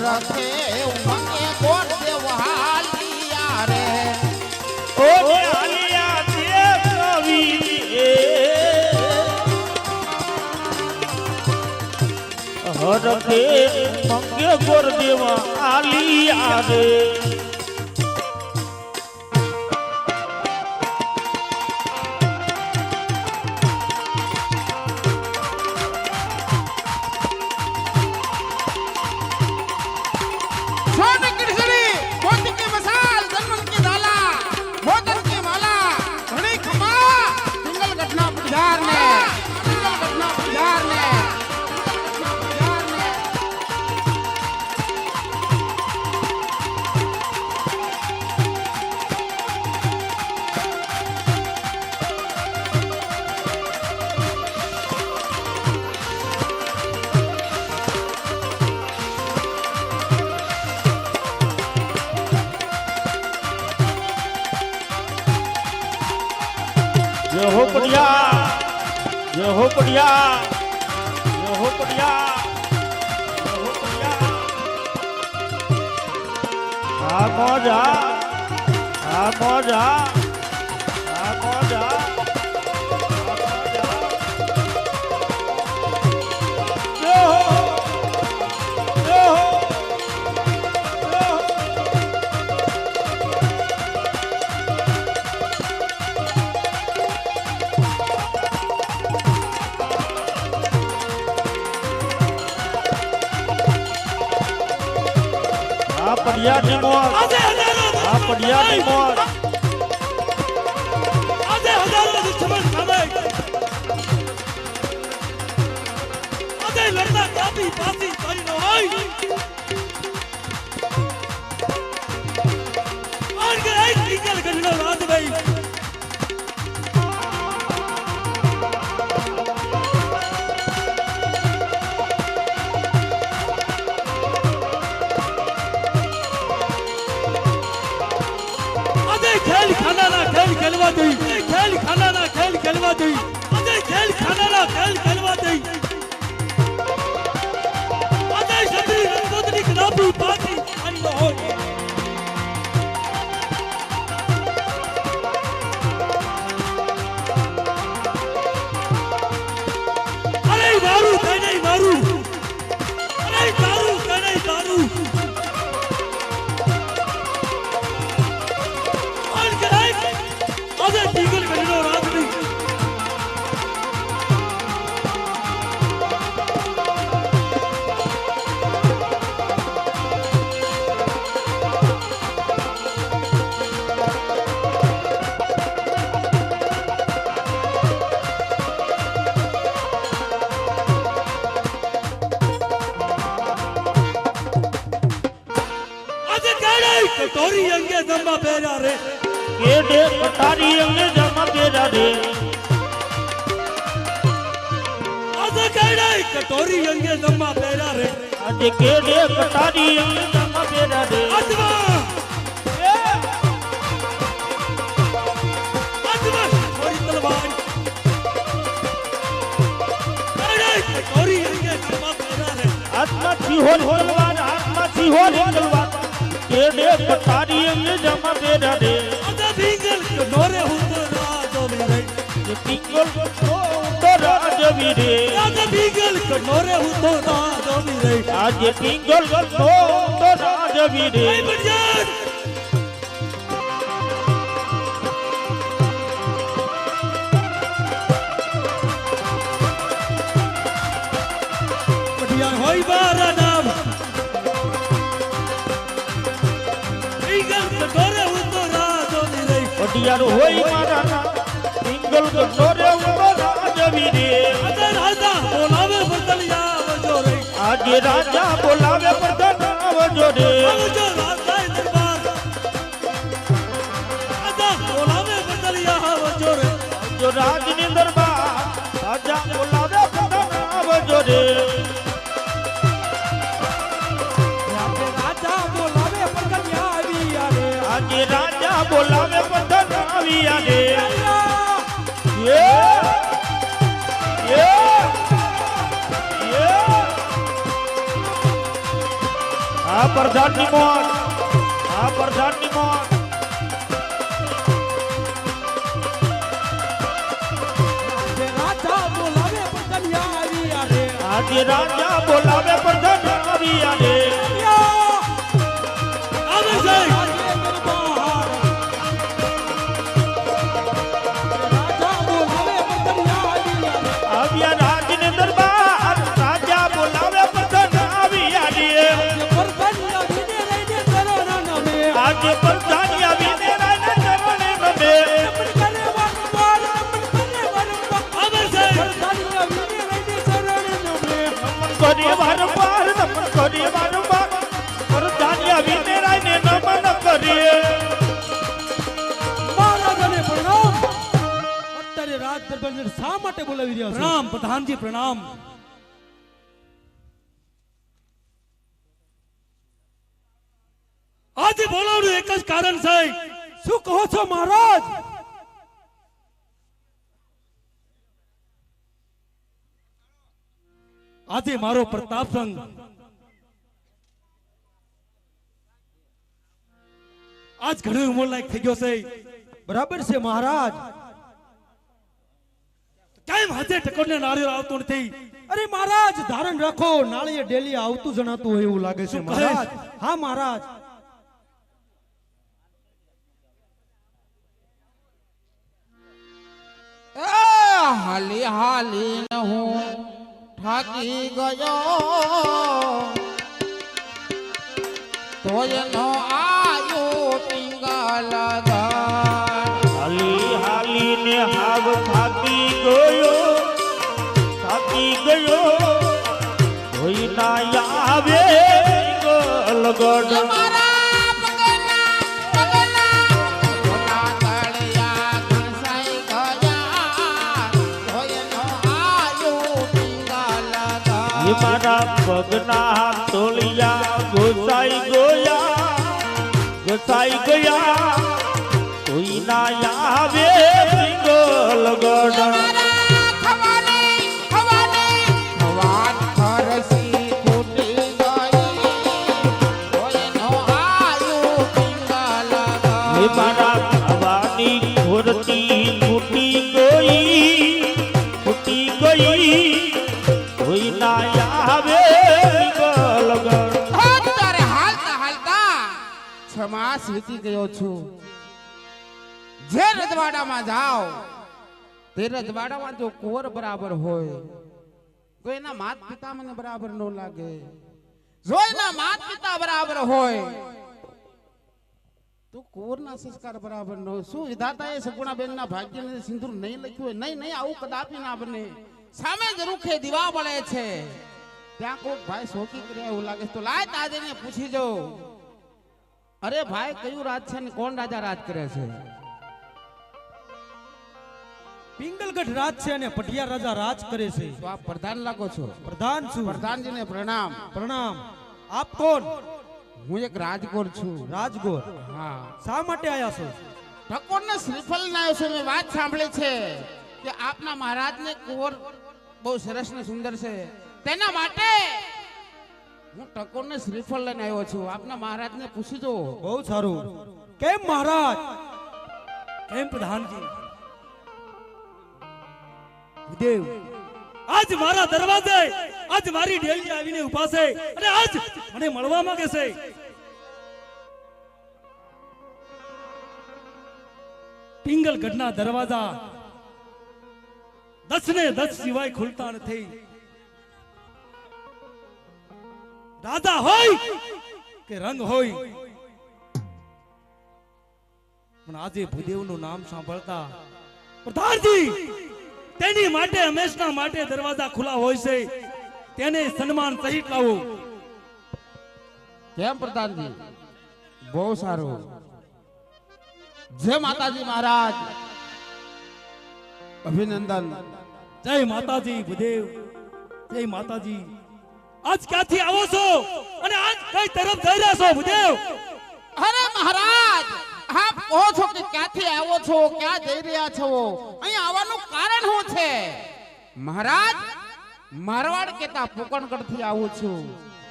હરખે ઉમંગે કોટ દેવહાલિયા રે ઓ હાલિયા તે કવિ હરખે મંગે ગોર દેવા આલિયા રે जय हो पड़िया जय हो पड़िया जय हो पड़िया जय हो पड़िया आ मौजा आ मौजा आ मौजा जय हो जय हो पड़िया की मौत पड़िया की मौत आधे हजारों दुश्मन सामे आधे लड़ना काफी फांसी तारी न होई और के एक निकल गनो रात भाई खेल खाना ना खेल खेलवा दई खेल खाना ना खेल खेलवा दई अरे खेल खाना ना खेल खेलवा दई अरे सदी रंगोदरी कनाबी पाती अरे न हो अरे दारू कहने दारू अरे दारू कहने दारू आधे टीगल गनो रात नहीं आधे काढ़े कटोरी अंगे दम्मा बेरा रे केडे कटारी अंगे जमा बेरा रे आज केडे कटोरी अंगे जमा बेरा रे आज केडे कटारी अंगे जमा बेरा रे अजवा अजवा थोड़ी तलवार केडे कटोरी अंगे जमा बेरा रे आत्मा सिहोर तलवार केडे कटारी अंगे जमा बेरा रे भीगल कटोरे हुतो राजो वीरे पिंगल तो राजवी रे आज भीगल कटोरे हुतो राजो वीरे आज पिंगल तो राजवी रे बढ़िया होई बारा नाम भीगल कटोरे हुतो राजो वीरे पटियार होई मारा ना पिंगल कटोरे हुतो राजवी रे आज राजा बोलावे बदन आवजो रे आवजो राजा दरबार राजा बोलावे बदलिया आवजो रे जो राजनी दरबार राजा बोलावे बदन आवजो रे राजा बोलावे बदलिया आविया रे आज राजा बोलावे बदन आविया रे ये પ્રધાનની મોત, આ પ્રધાનની મોત. રાજા બોલાવે પ્રધાનિયા આવ્યા રે. આજે રાજા બોલાવે પ્રધાન આવ્યા રે. આવે છે. આવ્યા રાજને દરબાર, રાજા બોલાવે પ્રધાન આવ્યા રે. આજે પ્રધાન આવીને રાયને ચરણે નમે. કરીએ વારંવાર નમન, કરીએ વારંવાર પ્રધાન આવીને રાયને નમન કરીએ. મહારાજાને પ્રણામ. અત્યારે રાજ દરબારને શા માટે બોલાવી રહ્યા છો? પ્રણામ પ્રધાનજી, પ્રણામ. આજે બોલાવવાનું એક જ કારણ છે. શું કહો છો મહારાજ? આજે મારો પ્રતાપ સંઘ આજ ઘણો ઉંમર લાયક થઈ ગયો છે. બરાબર છે મહારાજ. કેમ હાથે ટકોરને નાળિયેર આવતું નથી? અરે મહારાજ ધારણ રાખો, નાળિયેર ડેલી આવતું જણાતું હોય એવું લાગે છે મહારાજ. હા મહારાજ. હાલી હાલી ન હું થાકી ગયો, તોય નો આયો પિંગલ ગાન. હાલી હાલીને હાવ થાકી ગયો, થાકી ગયો. કોઈ ના આવે ગલગડ. મારા પગના પગના મોટા તળિયા ઘસાઈ ગયા, તોય નો આયો પિંગલ ગાન. મારા પગના તોલિયા ઘસાઈ ગયા, ઘસાઈ ગયા. કોઈ ના આવે ગલગડ. વાત ખરસી ફૂટી ગઈ, તોય નો આયો પિંગલ ગાન. મારા ખાવાની ખોરતી ફૂટી ગઈ, ફૂટી ગઈ. કોઈ ના આવે ગલગડ. તારે હાલતા હાલતા 6 માસ વીતી ગયો છું. જે રજવાડામાં જાઓ તે રજવાડામાં જો કુંવર બરાબર હોય તો એના માત પિતા મને બરાબર ન લાગે. જો એના માત પિતા બરાબર હોય તો કુંવરના સંસ્કાર બરાબર ન હોય. શું વિધાતાએ સગુણાબેનના ભાગ્યને સિંદૂર નહીં લખ્યું હોય? નહીં નહીં, આવું કદાપી ના બને. સામે જ રૂખે દીવા બળે છે, ત્યાં કોઈ ભાઈ શોકી કર્યા એવું લાગે તો લાય તાજેને પૂછી જો. અરે ભાઈ કયું રાજ છે ને કોણ રાજા રાજ કરે છે? પિંગલગઢ રાજ છે અને પટિયા રાજા રાજ કરે છે. તો આપ પ્રધાન લાગો છો? પ્રધાન છું. પ્રધાનજીને પ્રણામ. પ્રણામ. આપ કોણ? હું એક રાજગોર છું. રાજગોર. હા. શા માટે આયા છો? ઠકોરને શ્રીફળ લાવ્યો છું. મેં વાત સાંભળી છે કે આપના મહારાજને કુંવર બહુ સરસ ને સુંદર છે, તેના માટે હું ઠકોરને શ્રીફળ લઈને આવ્યો છું. આપના મહારાજને પૂછી જો. બહુ સારું. કેમ મહારાજ? કેમ પ્રધાનજી? દેવ આજ મારા દરવાજે, આજ મારી ડેલી આવીને ઊભા છે અને આજ મને મળવા માંગે છે. પિંગલગઢના દરવાજા 10 ને 10 સિવાય ખુલતા નથી. રાજા હોય કે રંગ હોય, પણ આજે ભૂદેવનું નામ સાંભળતા પ્રધાનજી તેની માટે હંમેશા માટે દરવાજા ખુલ્લા હોય છે. તેને સન્માન સહિત લાવો. કેમ પ્રધાનજી? બહુ સારું. જય માતાજી મહારાજ. અભિનંદન. જય માતાજી ભૂદેવ. જય માતાજી. આજ ક્યાંથી આવો છો અને આજ કઈ તરફ જઈ રહ્યા છો ભૂદેવ? અરે મહારાજ, આપ કહો છો કે ક્યાંથી આવો છો, ક્યાં જઈ રહ્યા છો? અહીં આવવાનું કારણ શું છે? મહારાજ, મારવાડ કેતા પોકણગઢ થી આવું છું.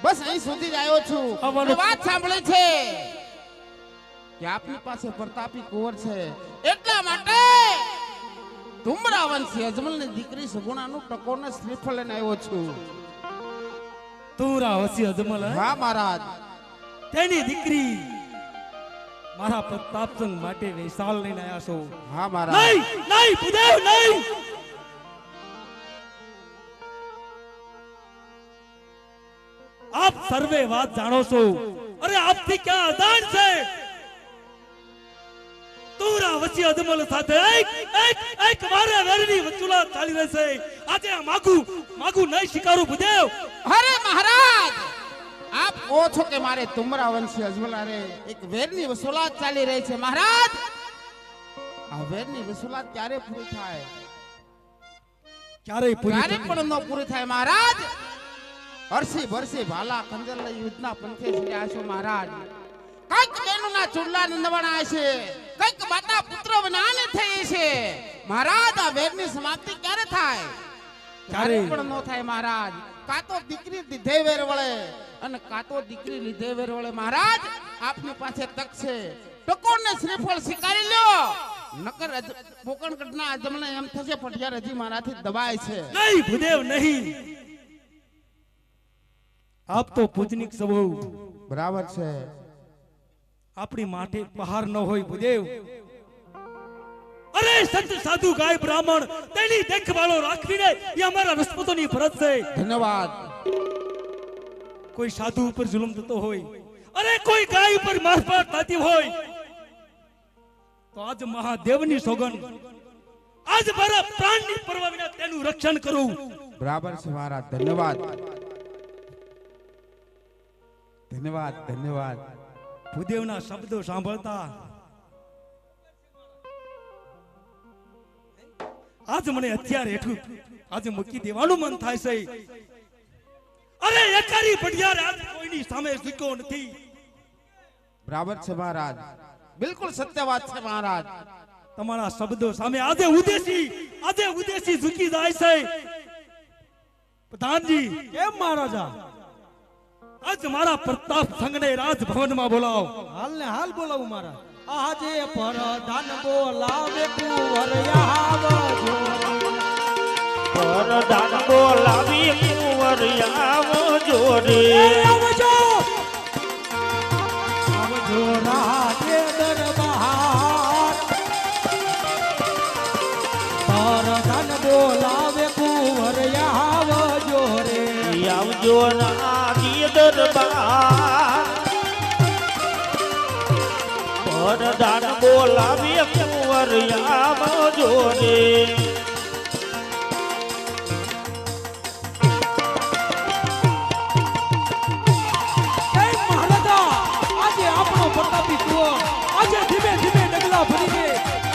બસ અહીં સુધી જ આવ્યો છું આવવાનું- અને વાત સાંભળી છે કે આપની પાસે પ્રતાપી કુંવર છે એટલા માટે તુમરા વંશી અજમલની દીકરી સગુણાનું ટકોરને શ્રીફળ લઈને આવ્યો છું. તુરા વસી અજમલ હે? હા મહારાજ. તેની દીકરી મારા પ્રતાપસંગ માટે વેસાલ લઈને આવ્યા છો. હા મહારાજ. નહીં નહીં ભૂદેવ નહીં. આપ સર્વે વાત જાણો છો. અરે આપથી ક્યાં અજાણ છે? તુરા વસી અજમલ સાથે એક મારે વેરની વચુલા ચાલી રહેશે. આજે આ માગુ નહીં સ્વીકારું ભૂદેવ. અરે મહારાજ, આપ કહો છો કે મારે તુમરા વંશી અજમલારે એક વેરની વસૂલાત ચાલી રહી છે. મહારાજ, આ વેરની વસૂલાત ક્યારે પૂરી થાય? ક્યારેય પૂરી ક્યારે થતી પણ ન પૂરી થાય મહારાજ. અરસી બરસી ભાલા ખંજર લઈ યુદ્ધના પંથે છેડ્યા છો મહારાજ. કઈક બેનુના ચૂડલા નંદવાના છે, કઈક માતા પુત્ર બનાને થઈ છે. મહારાજ, આ વેરની સમાપ્તિ ક્યારે થાય? ક્યારે પણ ન થાય મહારાજ. કાં તો દીકરી દીધે વેર વળે અને કાં તો દીકરી લીધે વેર વળે. મહારાજ, આપની પાસે તક છે, ટકોરને શ્રીફળ સ્વીકારી લ્યો. નકર પોકણગઢના અજમલને એમ થશે પટિયાર હજી મારાથી દબાય છે. નહીં ભૂદેવ નહીં. આપ તો પૂજનિક સૌ, બરાબર છે. આપણી માટે પહાર ન હોય ભૂદેવ. અરે સંત સાધુ ગાય બ્રાહ્મણ તેની દેખભાળો રાખવીને એ અમારા રસપતોની ફરજ છે. ધન્યવાદ. કોઈ સાધુ ઉપર જુલમ થતો હોય, અરે કોઈ ગાય ઉપર મારપાટ થતી હોય, તો આજ મહાદેવની સોગંદ, આજ મારા પ્રાણની પરવા વિના તેનું રક્ષણ કરું. બરાબર છે મહારાજ. ધન્યવાદ ધન્યવાદ ધન્યવાદ. ભૂદેવના શબ્દો સાંભળતા આજ મને હથિયાર હેઠું આજે મૂકી દેવાનું મન થાય છે. અરે એકારી પડિયાર આજ કોઈની સામે ઝૂક્યો નથી. બરાબર છે મહારાજ. બિલકુલ સત્ય વાત છે મહારાજ. તમારા શબ્દો સામે આજે ઉદેશી ઝૂકી જાય છે. પ્રધાનજી, કેમ મહારાજા? આજ મારા પ્રતાપ સંઘને રાજભવનમાં બોલાવો. હાલ ને હાલ બોલાવું મહારાજ. આજે પરધાન બોલાવે કુંવર આવજો. પરધાન બોલાવી કુંવર આવજો રે. આવજો આવજો રાજે દરબાર. પરધાન બોલાવે કુંવર આવજો રે. આવજો નારી દરબાર. પરધાન બોલાવી કુંવર આવજો રે. એ મહારાજા, આજે આપણો પ્રતાપી કુંવર આજે ધીમે ધીમે ડગલા ભરીને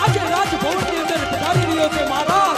આજે રાજભવનની અંદર પધારી રહ્યો છે મહારાજ.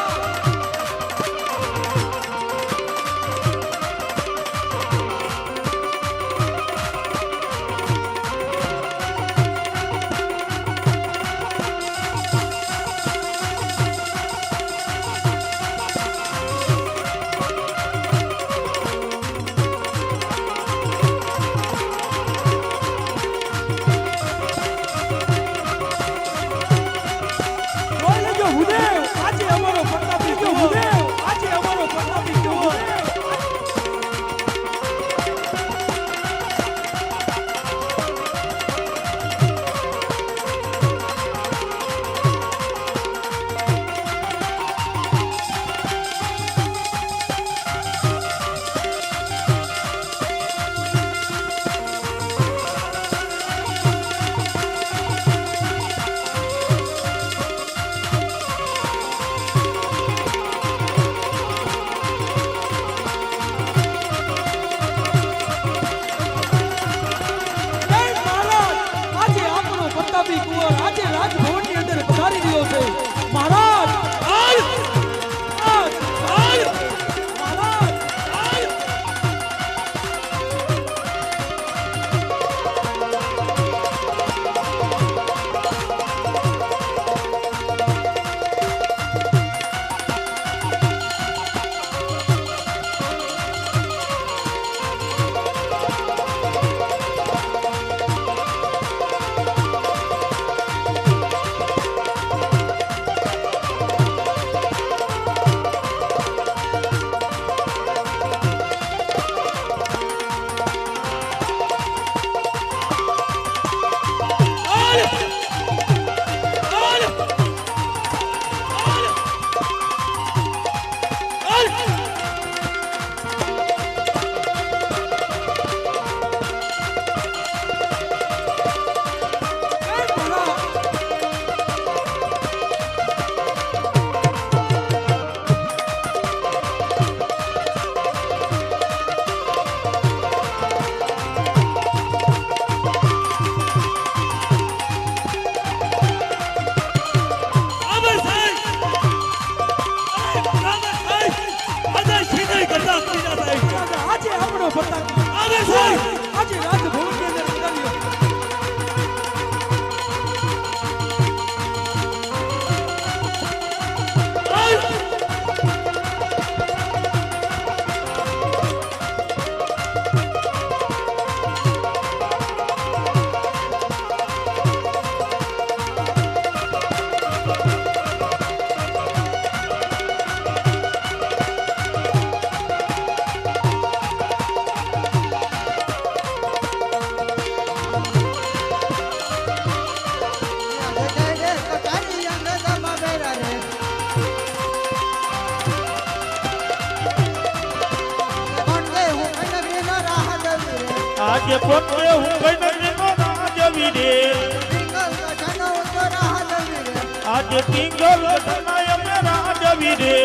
પ્રતાપી આવે છે આજે રાજભવનની અંદર પધાર્યો. આજે પોતે હું કઈ નગરીનો રાજ વીરે આજે પિંગલ ગઢના અમે રાજ વીરે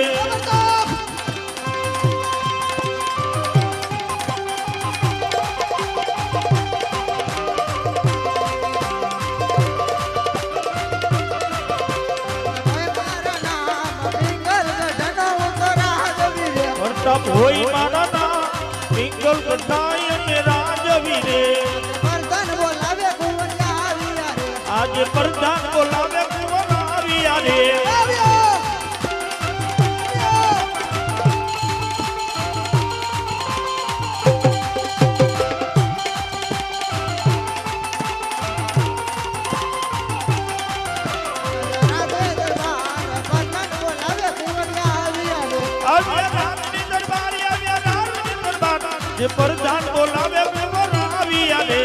પ્રતાપ હોય મારા નામ પિંગલ ગઢના અમે રાજ વીરે આજે પ્રધાન બોલાવે કુંવર આવ્યા રે જે પ્રધાન બોલાવે કુંવર આવ્યા રે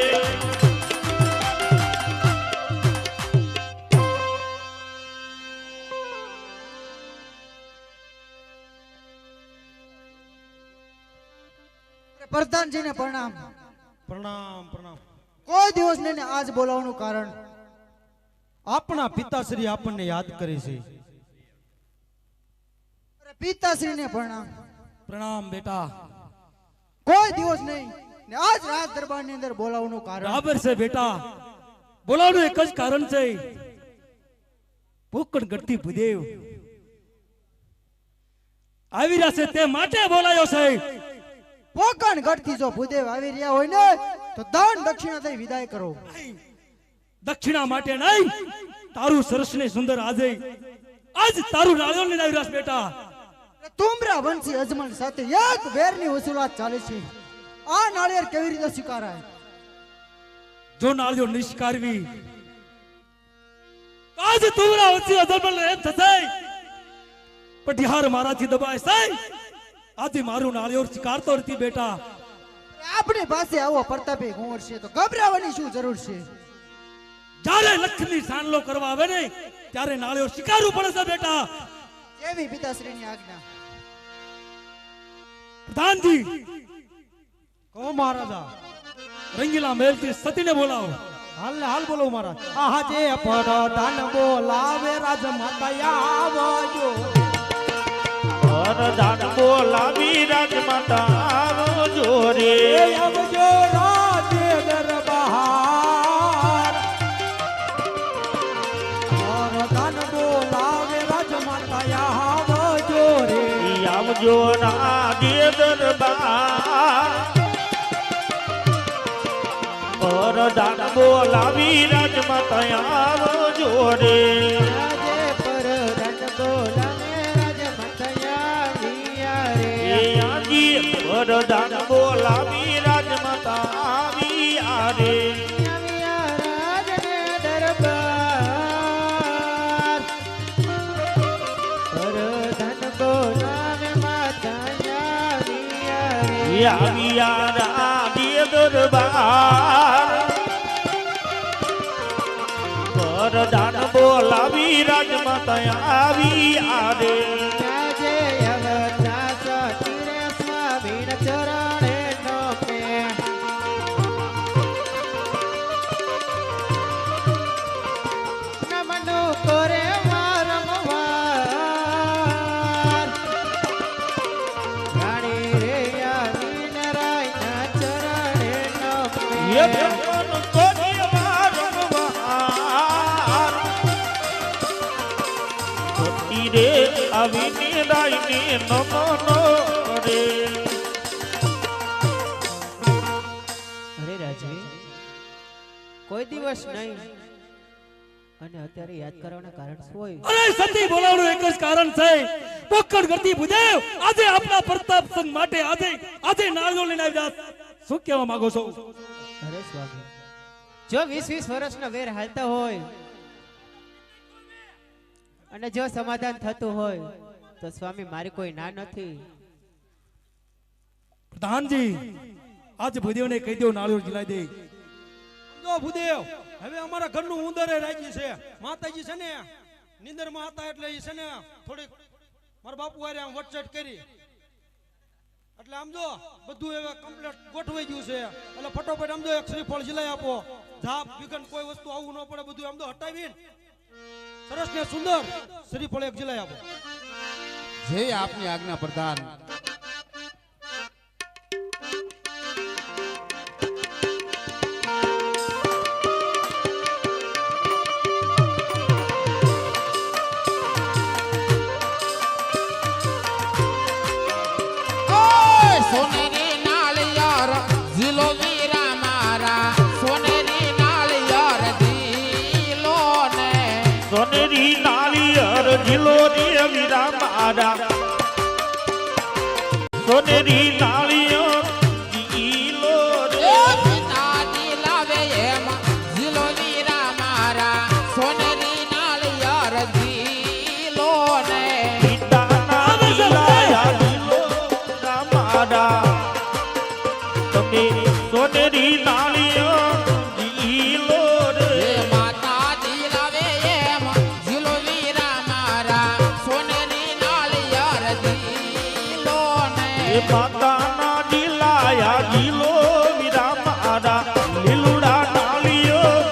પ્રધાનજીને પ્રણામ. પ્રણામ પ્રણામ. કોઈ દિવસ નહીં ને આજ બોલાવવાનું કારણ આપણા પિતાશ્રી આપણને યાદ કરે છે. પિતાશ્રીને પ્રણામ. પ્રણામ બેટા. કોઈ દિવસ નહીં ને આજ રાજ દરબારની અંદર બોલાવવાનું કારણ બરાબર છે બેટા. બોલાવવાનું એક જ કારણ છે. પોકણ ગઢથી ભૂદેવ આવી રહ્યા છે તે માટે બોલાયો છે. પોકણ ગઢથી જો ભૂદેવ આવી રહ્યા હોય ને તો દાન દક્ષિણા દઈ વિદાય કરો. દક્ષિણા માટે નહીં, તારું સરસ ને સુંદર આજે આજ તારું નાળિયેર લઈને આવી રહ્યા છે બેટા. તુમરા વંશી અજમલ સાથે એક વેરની વસૂલાત ચાલે છે. આ નાળિયેર કેવી રીતે સ્વીકારાય? જો નાળિયેર નિષ્કારવી તો આજ તુમરા વંશી અજમલ એમ થશે પટિહાર મારાથી દબાય છે. આજે મારું નાળિયેર સ્વીકારતો નથી બેટા. આપણી પાસે આવો પ્રતાપી કુંવર છે તો ગભરાવાની શું જરૂર છે? જ્યારે લક્ષ્મી સાનલો કરવા આવે ને ત્યારે નાળિયેર સ્વીકારવું પડે છે બેટા. જેવી પિતાશ્રીની આજ્ઞા. પ્રધાનજી કહો મહારાજા. રંગીલા મહેલથી સતીને બોલાવો. હાલ ને હાલ બોલો મહારાજ. આજે પ્રધાન બોલાવે રાજ માતા આવજો. પ્રધાન બોલાવી રાજમાતા આવજો રે આવજો રાજ દરબાર. પ્રધાન બોલાવે રાજ માતા આવજો રે. આવજો રાજે દરબાર પ્રધાન બોલાવી રાજમાતા આવજો રે પ્રધાન બોલાવી રાજમાતા આવ્યા રે આવ્યા રાજે દરબાર પ્રધાન બોલાવી રાજમાતા આવ્યા રે આવીને રાઈને નમનો રે દિવસ નહીં. અને અત્યારે યાદ કરવાના કારણ શું હોય? અરે સતી બોલાવવાનું એક જ કારણ છે. પોકળ ગતિ ભુદેવ આજે આપણા પ્રતાપ સંગ માટે આજે નાળિયેર લઈને આવ્યા. શું કહેવા માંગો છો? અરે સ્વામી, જો 20-20 વર્ષના વેર હાલતા હોય અને જો સમાધાન થતું હોય તો સ્વામી મારી કોઈ ના નથી. પ્રધાનજી આજ ભુદેવને કહી દો નાળિયેર જલાઈ દે. જો ભૂદેવ હવે અમારા ઘરનું ઉંદરે રાજી છે. માતાજી છે ને નિંદરમાં હતા એટલે ઈ છે ને થોડીક મારા બાપુ હારે આમ વટચટ કરી એટલે આમ જો બધું હવે કમ્પ્લીટ ગોઠવાઈ ગયું છે. એટલે ફટોફટ આમ જો એક શ્રીફળ જલાઈ આપો. ઝાપ વિઘન કોઈ વસ્તુ આવું ન પડે. બધું આમ તો હટાવીને સરસ ને સુંદર શ્રીફળ એક જલાઈ આપો. જે આપની આજ્ઞા પ્રધાન. સોનેરી નાળિયેર ઝીલો વીરા મારા, સોનેરી નાળિયેર ઝીલો ને, સોનેરી નાળિયેર ઝીલો રે વીરા મારા, સોનેરી નાળિયેર ઝીલો રે. એ પિતાજી લાવે એમ ઝીલો વીરા મારા, સોનેરી નાળિયેર ઝીલો ને, પિતાના દિલાયા ઝીલો વીરા મારા, તમે સોનેરી નાળિયેર ઝીલો રે. એ માતાજી લાવે એમ ઝીલો વીરા મારા, સોનેરી નાળિયેર ઝીલો ને, એ માતાના દિલાયા ઝીલો વીરા મારા, લીલુડા નાળિયેર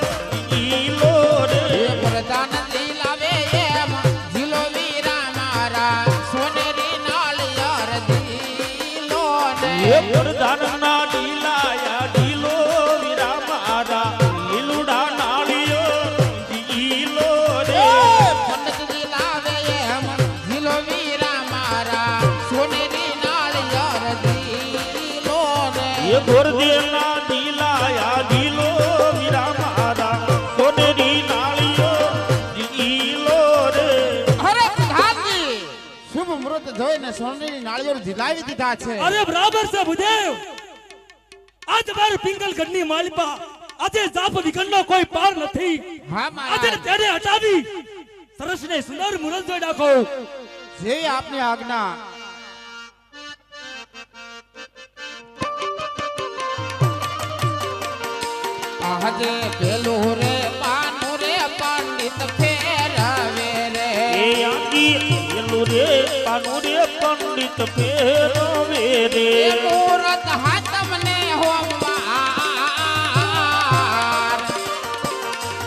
ઝીલો રે. એ પ્રધાનજી લાવે એમ ઝીલો વીરા મારા, સોનેરી નાળિયેર ઝીલો ને, એ પ્રધાનના દિલાયા ઝીલો વીરા મારા, લીલુડા નાળિયેર ઝીલો રે. એ પંડિતજી લાવે એમ ઝીલો વીરા મારા, સોનેરી નાળિયેર ઝીલો ને, એ ગોરદેવના દિલાયા ઝીલો વીરા મારા, સોનેરી નાળિયેર ઝીલો રે. અરે પ્રધાનજી શુભ મુહૂર્ત જોઈને સોનેરી નાળિયેર ઝીલાવી દીધા છે. અરે બરાબર છે ભુદેવ. આજ મારે પિંગલગઢની માલિપા આજે જાપ વિઘનનો કોઈ પાર નથી. હા આજે મહારાજ, તેને હટાવી સરસ ને સુંદર મુરત જોઈ નાખો. જે આપની આજ્ઞા. આજે પેલું રે પાનું રે પંડિત ફેરવે રે, એ આંગી એલું રે પાનું રે પંડિત ફેરવે રે. એ મુહૂર્ત હાથમને હોમવાર,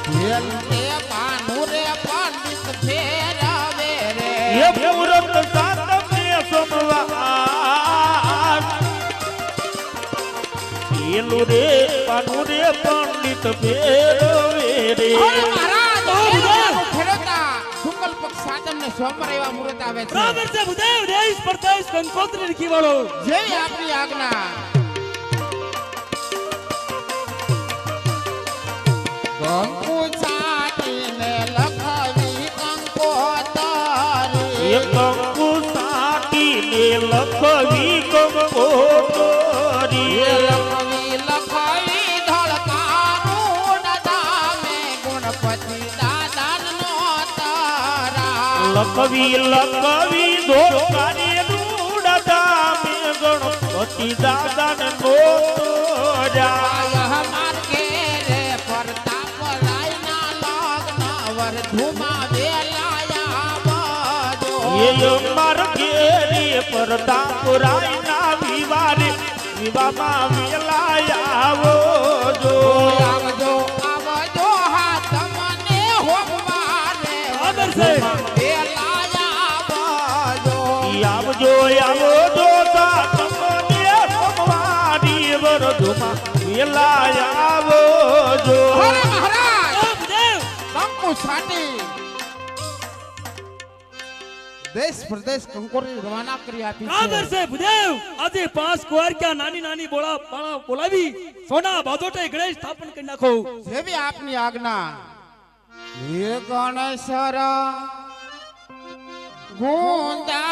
પેલું રે પાનું રે પંડિત ફેરવે રે, એ મુહૂર્ત સાતમે સોમવાર, એલું રે પાનું રે પંડિત ફેરવે રે. અરે મહારાજ, પેલું ફેરવતા શુક્લ પક્ષ સાતમને સોમવાર એવા મુહૂર્ત આવે છે. બરાબર છે ભુદેવ. દેશ પરદેશ કંકોત્રી લખી વાળો. જય આપની આજ્ઞા. કંકુ છાટીને લખાવી કંકોતરી, એ કંકુ સાટીને લખવી કંકોતરી, એ લખવી ધડકાનું દામે ગુણપતિ દાદાનો તારા, લખવી ધોળકારી રૂડા મે ગણપતિ દાદાને નોતરા. આયહ માર્ગે રે પ્રતાપ રાયના લગ્ન વરધુમાં વેલાયા બજો, એ માર્ગે રે પ્રતાપરાયના વિવાહમાં વેલાયા આવો જો. આવજો આવજો હાથ મને હોમવારે બરાબર છે. વેલાયા બજો, આવજો આવજો તમને સોમવારી વરધુમાં વેલાયા આવો જો. અરે મહારાજ, ઓ ભુદેવ. કંકુ છાટી દેશ પ્રદેશ કંકોત્રી રવાના કરી આપી બરાબર છે છે ભૂદેવ. આજે 5 કુંવારિકા નાની નાની બાળા બોલાવી સોના બાજોટે ગણેશ સ્થાપન કરી નાખો. જેવી આપની આજ્ઞા. હે ગણેશર ગુંદાળાને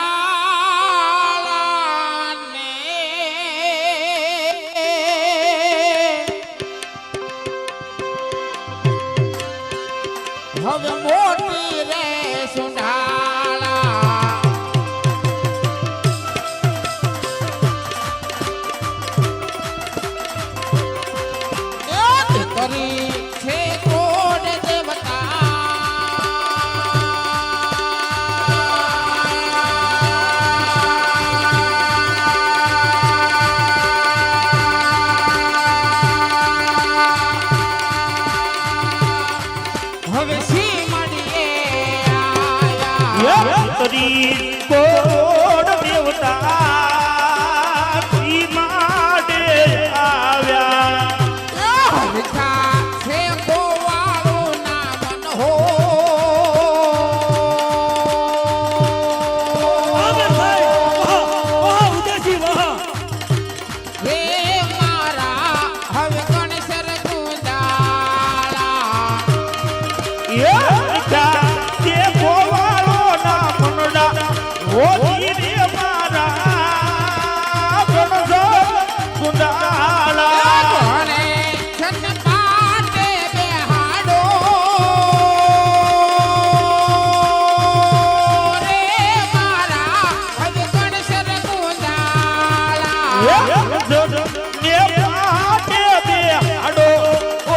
હવે મોટી રે સુંઢાળા કરી છે કોડ દેવતા હવે સી મળીએ આયા તરી કોડ દેવતા સીમાડે આવ્યા લિખા છે ગોવાળું ના મન હો બરાબર છે. વાહ વાહ ઉદયજી વાહ. હે મારા હવે ગણેશ ગુંદાળા એ તે ગોવાળો ના મનડા ઓજી રે મારા ગણજો ગુંડાળા ઘણે છન પાટે બેહાડો રે મારા હવે ગણેશ ગુંદાળા ને પાટે બે આડો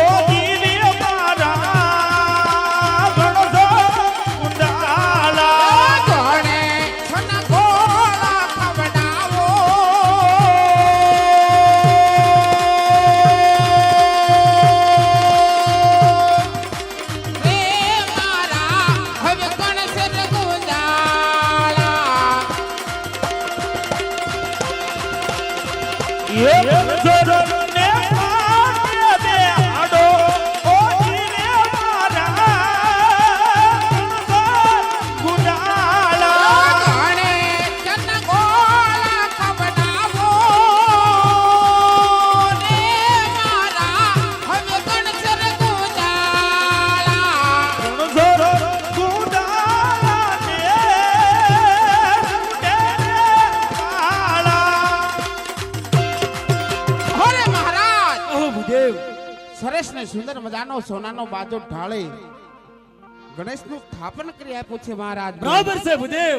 ઓજી રે મારા ગણજો ગુંડાળા ઘણે છન ગોળા ખવડાવો રે મારા હવે ગણેશ ગુંદાળા એ ગણજો ને પાટે બે આડો ઓજી રે મારા ગણજો ગુંડાળા ઘણે છન ગોળા ખવડાવો રે મારા હવે ગણેશ ગુંદાળા અરે મહારાજ ઓ ભૂદેવ. સરસ ને સુંદર મજાનો સોનાનો બાજો ઢાળી ગણેશનું સ્થાપન કરી આપ્યું છે મહારાજ બરાબર છે ભૂદેવ.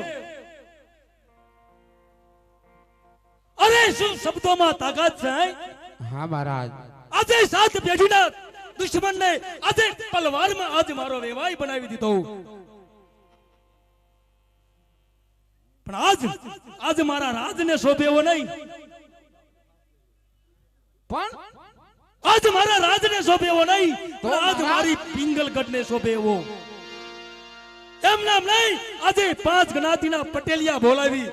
અરે શું શબ્દોમાં તાકાત છે હે? હા મહારાજ આજે 7 પેઢીના દુશ્મનને આજે તલવારમાં આજ મારો વેવાઈ બનાવી દીધો. પણ આજ મારા રાજને શોભે એવો નહીં. પણ આજ મારા રાજને શોભે એવો નહીં. તો પણ આજ મારી પિંગલગઢને શોભે એવો. એમ નામ નહીં. આજે 5 જ્ઞાતિના પટેલિયા બોલાવી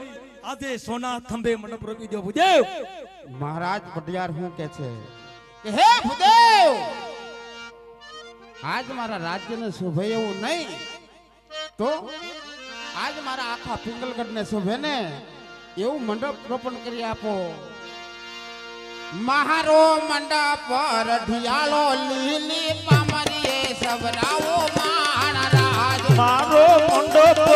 આજે સોના થંભે મંડપ રોપી દો ભૂદેવ. મહારાજ પટિયાર શું કે છે કે હે ભૂદેવ આજ મારા રાજ્યને શોભે એવું નહીં તો આજ મારા આખા પિંગલગઢને શોભે ને એવું મંડપ રોપણ કરી આપો. મારો મંડપ રઢિયાળો લીલી પામરીએ સવરાવો મારા રાજ મારો મંડપ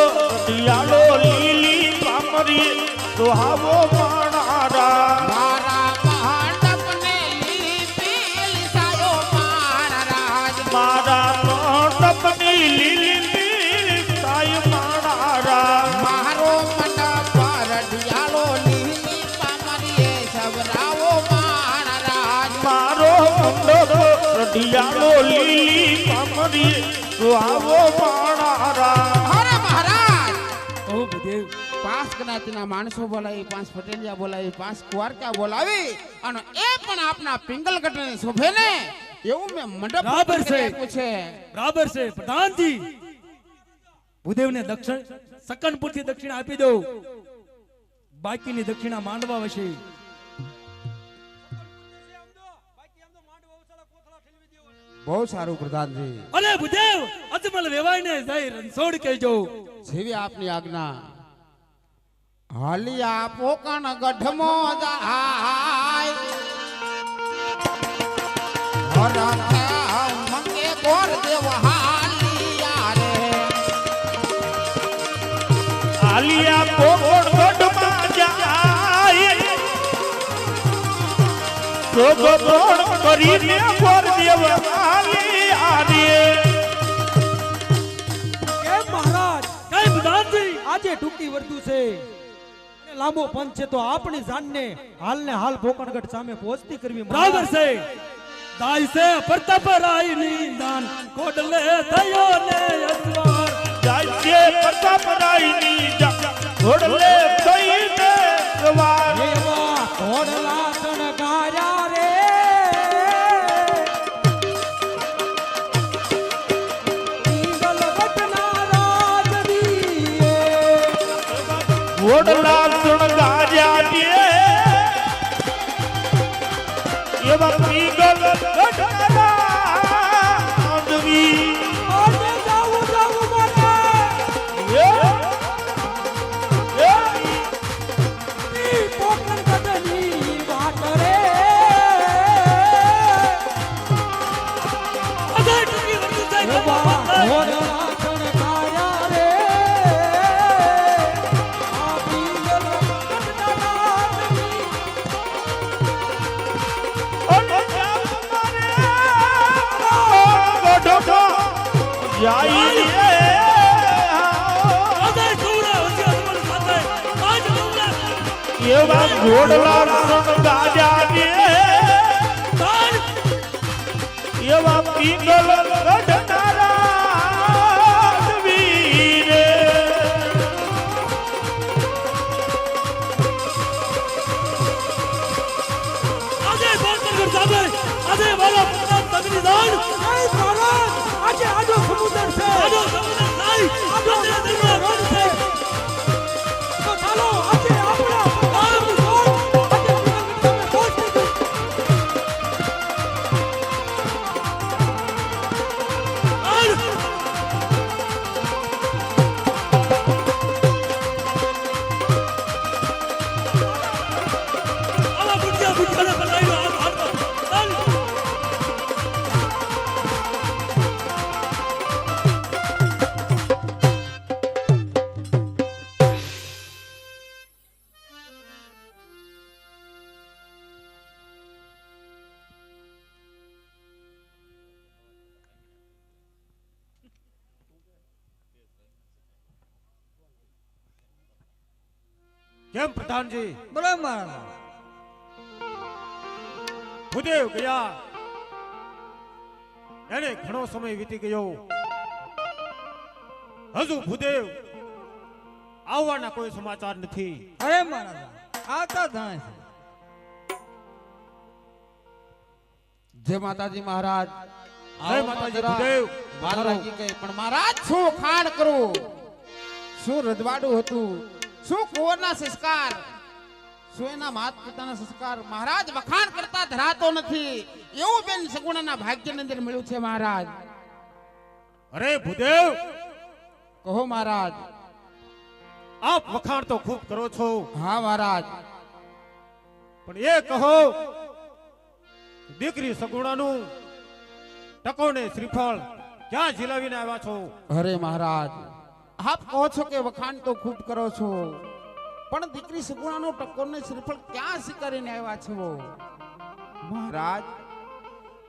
દિયાળો લીલી પામરી સુહાવો માણારા મારા મંડપને લીલી પીલી સાયો મારા રાજ મારા મંડપની લીલી સાય માણારા મારો મંડપ રઢિયાળો લીલી પામરીએ સવરાવો મારા રાજ મારો મંડપ દિયાળો લીલી પામરી સુહાવો માણારા અરે મહારાજ ઓ ભૂદેવ. 5 જ્ઞાતિના માણસો બોલાવી 5 પટેલિયા બોલાવી 5 કુંવારકા બોલાવી અને એ પણ આપના પિંગલગઢને શોભે ને એવું મેં મંડપ બરાબર છે. આપ્યું છે. બરાબર છે પ્રધાનજી. ભૂદેવને દક્ષિણ સકનપુરથી દક્ષિણા આપી દો. બાકીની દક્ષિણા માંડવા વશે. બહુ સારું પ્રધાનજી. અને ભૂદેવ અજમલ વેવાઈને જઈ રણછોડ કહેજો. જેવી આપની આજ્ઞા. હાલિયા પોકણ ગઢમો જાય હરખા મંગે ગોર દેવ હાલિયા રે આલિયા પોપટ ગઢમાં જાય જોગો તોડ કરીને ગોરદેવ આલિયા રે કેમ મહારાજ કઈ પ્રધાનજી આજે ટૂંકી વર્તું છે અને લાંબો પંથ છે તો આપણી જાનને હાલને હાલ ભોકણગઢ સામે પહોંચતી કરવી બરાબર છે દાય છે પ્રતાપ રાય ની દાન કોડલે થયો ને અજવાર જાય છે પ્રતાપરાયની ઘોડલે થઈને સવાર એવા ઘોડલા શણગાર્યા રે પિંગલગઢના રાજવીએ ઘોડલા શણગાર્યા છે એવા પીગલ ગઢવી આજે જાવું જાવું મને ઈ ભોકણગઢની વાટ રે અજય ટકી વર્તું છે એવા ઘોડલા શણગાર્યા રે આ પિંગલગઢના રાજવી અજય સૌરા હજી અજમલ સાથે આજ ગૌરા એવા ઘોડલા શણગાર્યા છે દાન એવા પીગલ ગઢનારા વીરે આજે ભોકણગઢ સામે આજે વાલા પ્રતાપ તગની દાન જય મહારાજ આજે આજો સમુદ્ર છે આજો સમુદ્ર સાઈ આજો દરબાર રોડ છે તો ચાલો આજે આપણા ગામનું સોળ આજે પિંગલગઢ સામે પહોંચી ગયું. દાન આવા બુઢિયા બુઢિયાને બનાવ્યો હાથ દાન કેમ પ્રધાનજી બરાબર ભૂદેવ ગયા એને ઘણો સમય વીતી ગયો હજુ ભૂદેવ આવવાના કોઈ સમાચાર નથી અરે મહારાજ આવતા થાય છે જય માતાજી મહારાજ જય માતાજી ભૂદેવ વાર લાગી ગઈ પણ મહારાજ શું ખાણ કરું શું રજવાડું હતું શું કુંવરના સંસ્કાર શું એના માતા પિતાના સંસ્કાર મહારાજ વખાણ કરતા ધરાતો નથી એવું બેન સગુણાના ભાગ્યની અંદર મળ્યું છે મહારાજ અરે ભૂદેવ કહો મહારાજ આપ વખાણ તો ખૂબ કરો છો હા મહારાજ પણ એ કહો દીકરી સગુણાનું ટકોને શ્રીફળ ક્યાં ઝીલાવીને આવ્યા છો અરે મહારાજ આપ કહો છો કે વખાણ તો ખૂબ કરો છો પણ દીકરી સગુણાનો ટકોરને શ્રીફળ ક્યાં સ્વીકારીને આવ્યા છો મહારાજ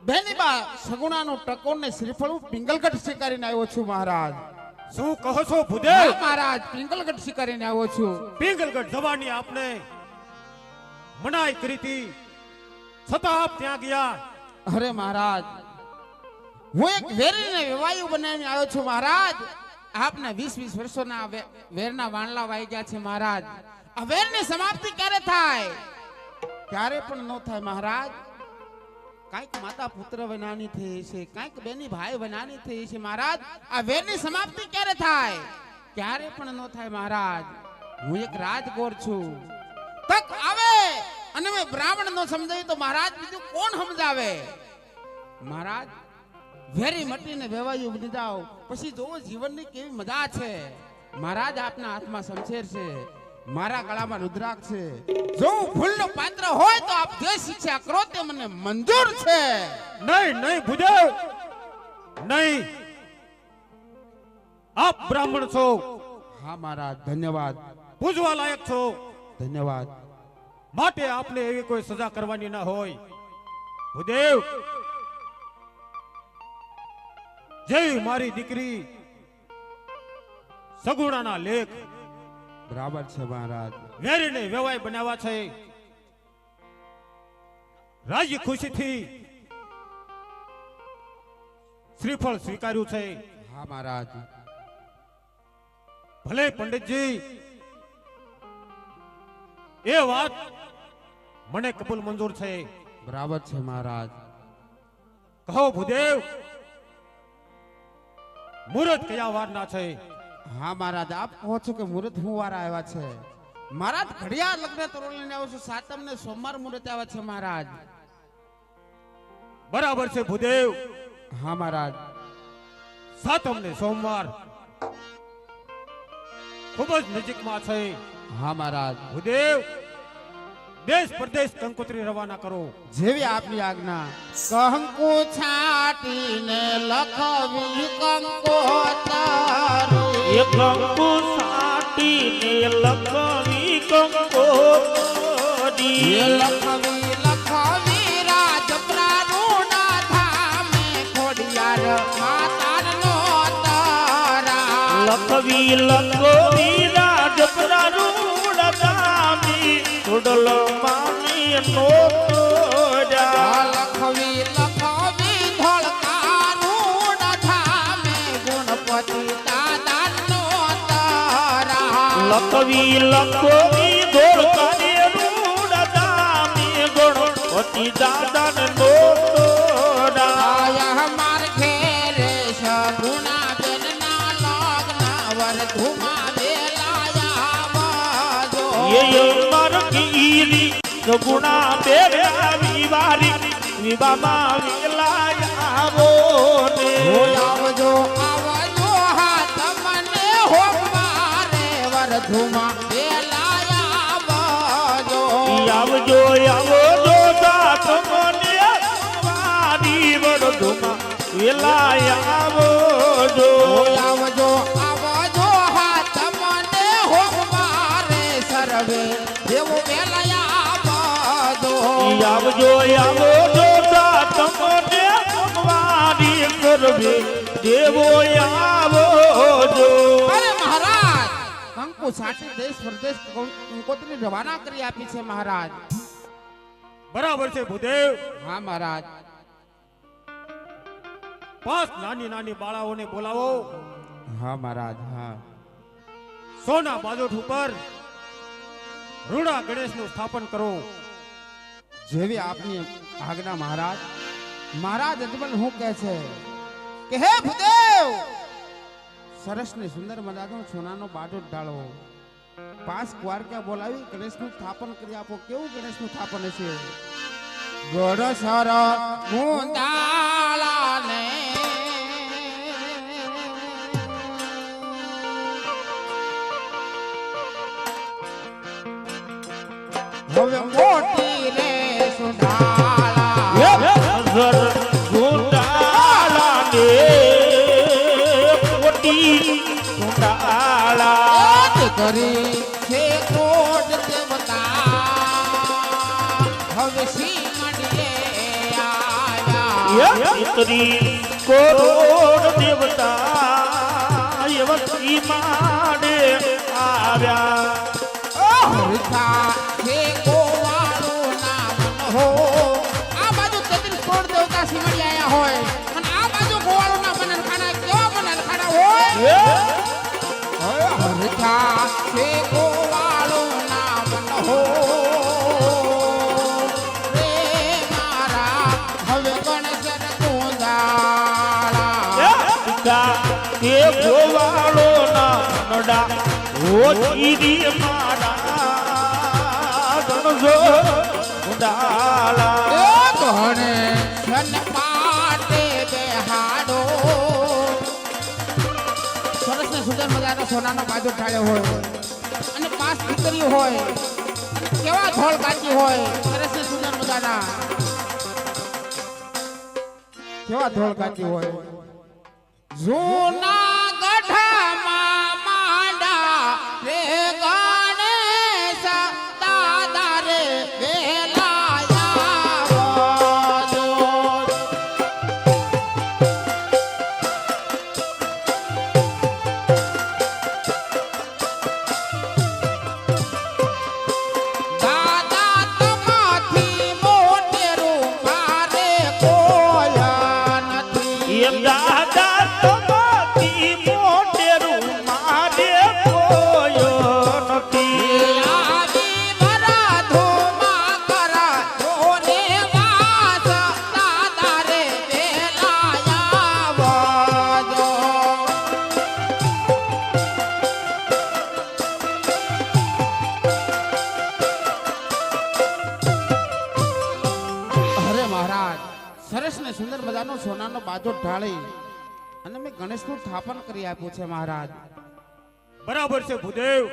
બેનીબા સગુણાનો ટકોરને શ્રીફળ હું પિંગલગઢ સ્વીકારીને આવ્યો છું મહારાજ શું કહો છો હા, ભૂદેવ મહારાજ પિંગલગઢ સ્વીકારીને આવ્યો છું પિંગલગઢ જવાની આપને મનાઈ કરી હતી છતાં આપ ત્યાં ગયા અરે મહારાજ હું એક વેરીને વેવાયું બનાવીને આવ્યો છું મહારાજ આપના 20 વર્ષોના વેરના વાણલા વાઈ ગયા છે મહારાજ આ વેરની સમાપ્તિ ક્યારે થાય ક્યારે પણ ન થાય મહારાજ કાંઈક માતા પુત્ર બનાની થઈ છે કાંઈક બેની ભાઈ બનાની થઈ છે મહારાજ આ વેરની સમાપ્તિ ક્યારે થાય ક્યારે પણ ન થાય મહારાજ હું એક રાજગોર છું તક આવે અને મેં બ્રાહ્મણ નો સમજાવ્યું તો મહારાજ બીજું કોણ સમજાવે મહારાજ વેરી મટીને વેવાયું બની જાઓ પછી જોવો જીવનની કેવી મજા છે મહારાજ આપના હાથમાં શમશેર છે મારા ગળામાં રુદ્રાક્ષ છે. જો હું ભૂલનો પાત્ર હોય તો આપ જે શિક્ષા કરો તે મને મંજૂર છે. નહીં નહીં ભૂદેવ નહીં. આપ બ્રાહ્મણ છો, હા મહારાજ, ધન્યવાદ પૂજવા લાયક છો, ધન્યવાદ. માટે આપને એવી કોઈ સજા કરવાની ના હોય. ભૂદેવ, જેવી મારી દીકરી સગુણાના લેખ બરાબર છે મહારાજ. વેરીને વેવાય બનાવવા છે. રાજી ખુશીથી શ્રીફળ સ્વીકાર્યું છે. હા મહારાજ. ભલે પંડિતજી, એ વાત મને કબૂલ મંજૂર છે. બરાબર છે મહારાજ. કહો ભૂદેવ, મુહૂર્ત કયા વારના છે? હા મહારાજ, આપ કહો છો કે મુહૂર્ત હું વાર આવ્યા છે. મહારાજ, ઘડિયાળ લગ્ન તોરણ લઈને આવું છું. સાતમ ને સોમવાર મુહૂર્ત આવ્યા છે મહારાજ. બરાબર છે ભૂદેવ. હા મહારાજ. સાતમ ને સોમવાર ખૂબ જ નજીકમાં છે. હા મહારાજ. ભૂદેવ, દેશ પ્રદેશ કંકોત્રી રવાના કરો. જેવી આપની આજ્ઞા. કંકુ છાટીને લખવી કંકોતરી, કંકુ સાટીને લખવી કંકોત્રી, લખવી રાજપરાનું ધામે ખોડિયાર માતાનો તારા. લખવી રાજપરાનું ધામી સુડલ માની નો લખવી ધોળકાનું ધામે ગુણપતિ દાદાનો તારા. લખવી ધોળકાની રૂડદામી ગણપતિ દાદન નો આયા માર ઘેરે સગુણા બેનના લગ્ન વરધુમાં વેલાયા બાજો. મારગીરી સગુણા બેરા વિવારી વિવામાં વિલાયાવો ને. આવજો આવજો હાથ મને હોમારે વરધુમાં વેલાયા બાજો. આવજો આવજો સાત મને વારી વડધુમાં વિલાયાવો જો. આવજો આવજો હાથ મને હોમારે સર્વે દેવો વેલાયા બાજો. આવજો આવજો સાત મને વારી કરવે દેવો આવજો. અરે મહારાજ, કંકુ સાચી દેશ પ્રદેશ કંકોત્રી રવાના કરી આપી છે મહારાજ. બરાબર છે ભૂદેવ. હા મહારાજ. 5 નાની નાની બાળાઓને બોલાવો. હા મહારાજ. હા. સોના બાજોઠ ઉપર રૂડા ગણેશનું સ્થાપન કરો. જેવી આપની આજ્ઞા મહારાજ. મહારાજ અજમલ હું કહે છે કે હે ભૂદેવ, સરસ ને સુંદર મજાનો સોનાનો બાજોઠ ડાળો. 5 કુંવારક્યા બોલાવી ગણેશનું સ્થાપન કરી આપો. કેવું ગણેશનું સ્થાપન છે? ગણસર મુંદાલાને હવે મોટી રે સુંડાલા. ઘર ગુંડાલા ને મોટી ગુંડાલા. કરી છે કોટ દેવતા હવે સીમડીએ આયા. ઇતરી કરોડ દેવતા એવતી માડે આવ્યા. હરખા છે ગોવાળું નામ હો. આ બાજુ 33 કરોડ દેવતા સીમડી આયા હોય અને આ બાજુ ગોવાળું ના બનન ખાના કેવા બનન ખાના હોય. હરખા છે ગોવાળું નામ હો રે મારા હવે ગણેશ કુંદાળા. કે ગોવાળો ના નડા ઓછી માડા ગણજો ગુંડાલા. ગણેશન પાટે બેહાડો. સરસ ને સુંદર મજાનો સોનાનો બાજુ ઢાળ્યો હોય અને પાસ દીકરી હોય કેવા ધોળ કાચી હોય સરસ ને સુંદર મજાના કેવા ધોળ કાચી હોય જૂના ગઢમાં માંડા રે ગણેશ દાદા રે સરસ ને સુંદર મજાનો સોનાનો બાજો ઢાળી અને મેં ગણેશનું સ્થાપન કરી આપ્યું છે મહારાજ. બરાબર છે ભૂદેવ.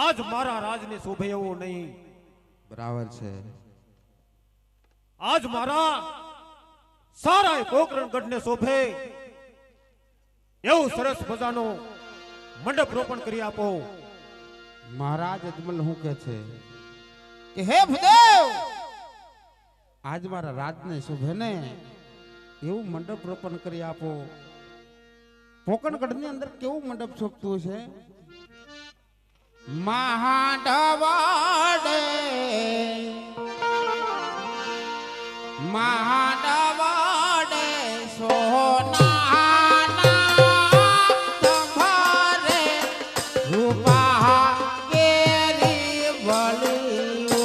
આજ મારા રાજને શોભે એવું નહીં. બરાબર છે. આજ મારા સારા પોકરણગઢને શોભે એવું સરસ મજાનો મંડપ રોપણ કરી આપો. મહારાજ અજમલ હું કે છે કે હે ભૂદેવ આજ મારા રાજને શોભે ને એવું મંડપ રોપણ કરી આપો. પોકરણગઢની અંદર કેવું મંડપ શોભતું છે? મહાડવાડે મહાડવાડે સોનાના તંભારે રૂપા કેરી વળીઓ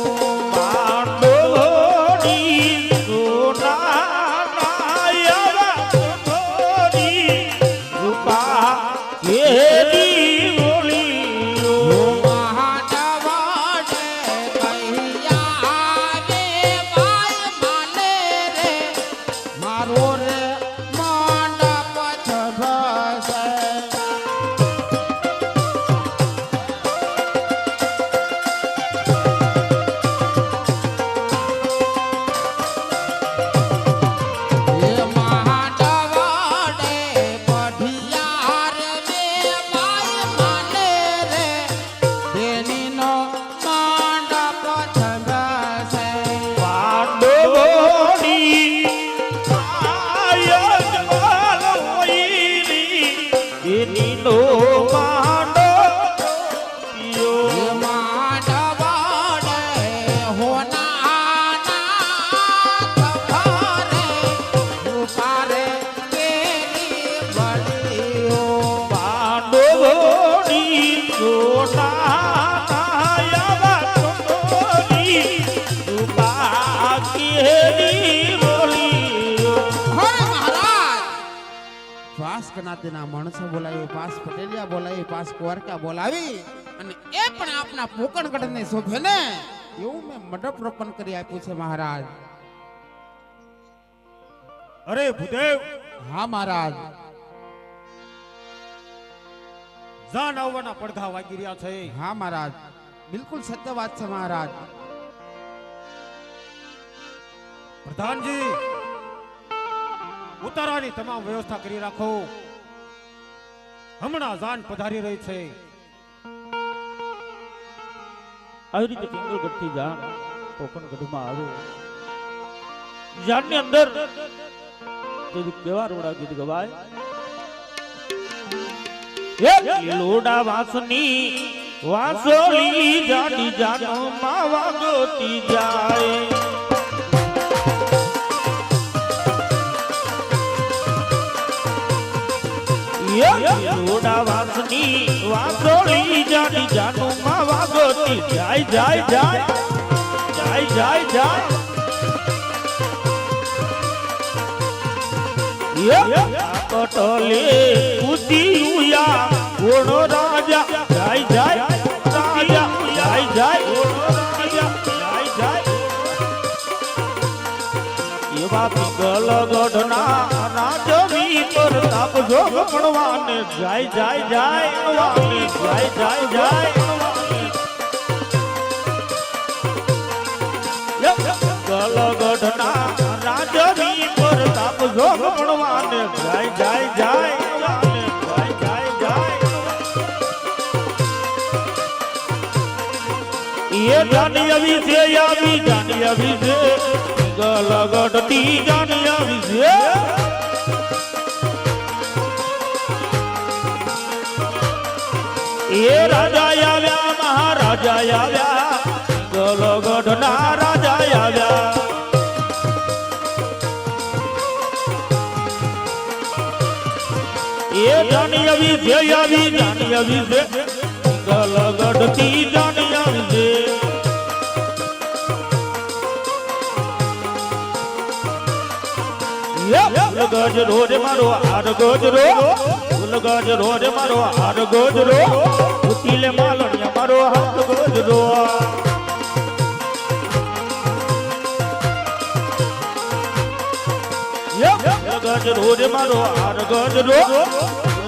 તેના માણસો બોલાવી, પાસ પટેલિયા બોલાવી, પાસ કુંવરકા બોલાવી અને એ પણ આપના પોકરણગઢને શોભે ને એવું મેં મંડપ રોપણ કરી આપ્યું છે મહારાજ. અરે ભૂદેવ. હા મહારાજ. જાન આવવાના પડઘા વાગી રહ્યા છે. હા મહારાજ, બિલકુલ સત્ય વાત છે મહારાજ. પ્રધાનજી ઉતારાની તમામ વ્યવસ્થા કરી રાખો. હમણાં જાન પધારી રહી છે. આવી રીતે પિંગલગઢ થી જાન પોકરણગઢમાં આવે. જાનની અંદર કેવા રોડા ગીત ગવાય. લોડા વાસની વાસોલી જાડી જાનો માં વાગોતી જાય. લોડા વાસની વાસોલી જાડી જાનો માં વાગોતી જાય જાય જાય જાય જાય જાય. પટોલે ઉદિયુયા ઓણો રાજા જાય જાય રાજા જાય જાય ઓણો રાજા જાય જાય. એવા પિંગલગઢના રાજવી પ્રતાપ જોગ મળવાને જાય જાય જાય મળવાને જાય જાય જાય મળવાને ગલગઢના રાજાની પ્રતાપ જોગ મળવાને જાય જાય જાય મળવાને જાય જાય જાય એ જાની આવી છે ગલગઢતી જાની આવી છે એ રાજા આવ્યા મહારાજા આવ્યા ગલગઢના રાજા આવ્યા એ જાની આવી છે જાની આવી છે ગલગઢતી જાની આવી છે ગજ રોજ મારો હાર ગજરો ગજ રોજ મારો હાર ગજરો ઉતીલે માલણિયા મારો હાથ ગજરો ગજ રોજ મારો હાર ગજરો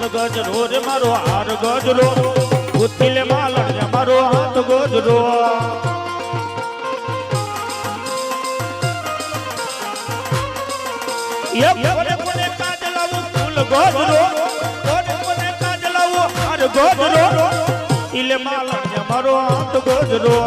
ગજ રોજ મારો હાર ગજરો ઉતીલે માલણિયા મારો હાથ ગજરો કોને કોને કાજલાવું ફૂલ ગોજરો કોને કોને કાજલાવું હાર ગોજરો ઇલે માલણ્ય મારો હાથ ગોજરો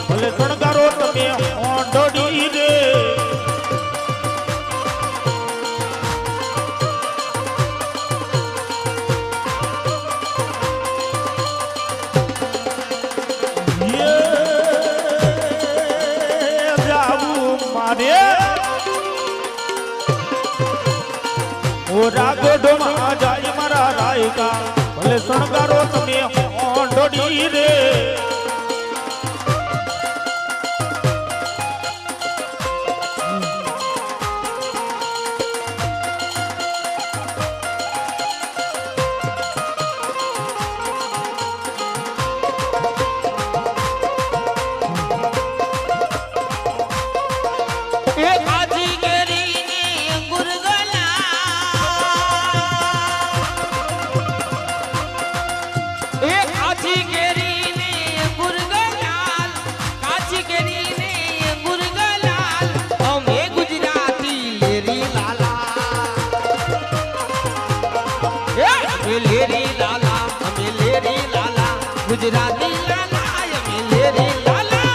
ભલે શણગારો તમે ઓંઢડી રે જાવું મારે ઓ રાગોઢમાં જાય મારા રાયકા ભલે શણગારો તમે ઓંઢડી રે ગુજરાતી લાલા લેરી લાલા